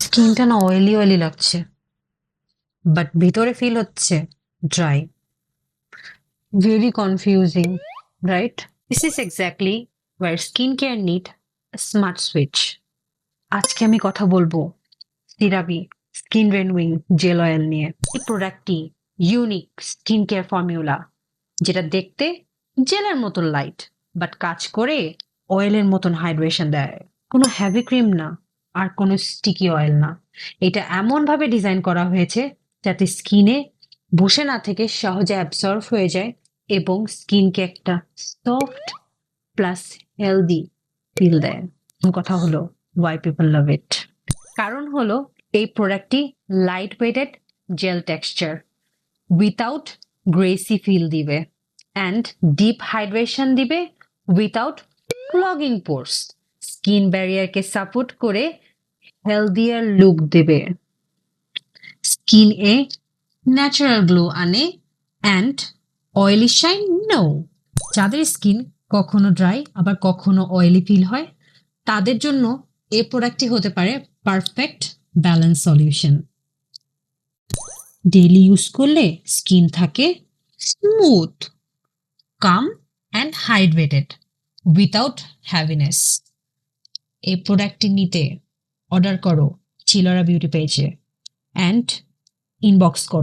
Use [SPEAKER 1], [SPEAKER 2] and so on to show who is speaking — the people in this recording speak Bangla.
[SPEAKER 1] স্কিনটা না অয়েলি অয়েলি লাগছে, বাট ভিতরে ফিল হচ্ছে dry. Very confusing, right? This is exactly where skin care need smart switch. আজকে আমি কথা বলবো CeraVe skin renewing gel oil নিয়ে। এই প্রোডাক্টটি ইউনিক স্কিন কেয়ার ফর্মুলা, যেটা দেখতে জেলের মতন লাইট বাট কাজ করে অয়েলের মতন হাইড্রেশন দেয়। কোনো হেভি ক্রিম না, আর কোনো স্টিকি অয়েল না। এটা এমন ভাবে ডিজাইন করা হয়েছে যাতে স্কিনে বসে না থেকে সহজে অ্যাবসর্ব হয়ে যায় এবং স্কিনকে একটা সফট প্লাস হেলদি ফিল দেয়। কথা হলো ওয়াই পিপল লাভ ইট। কারণ হলো এই প্রোডাক্টটি light weighted gel texture without greasy feel দিবে অ্যান্ড ডিপ হাইড্রেশন দিবে উইথাউট ক্লগিং পোর্স। স্কিন ব্যারিয়ারকে সাপোর্ট করে হেলদিয়ার লুক দেবে, স্কিন এ ন্যাচারাল গ্লো আনে অ্যান্ড অয়েলি শাইন নো। যাদের স্কিন কখনো ড্রাই আবার কখনো অয়েলি ফিল হয়, তাদের জন্য এই প্রোডাক্টটি হতে পারে perfect balance solution. Daily use করলে স্কিন থাকে smooth, calm and hydrated without heaviness. এই প্রোডাক্টটি নিতে অর্ডার করো চিলরা বিউটি পেজে অ্যান্ড ইনবক্স করো।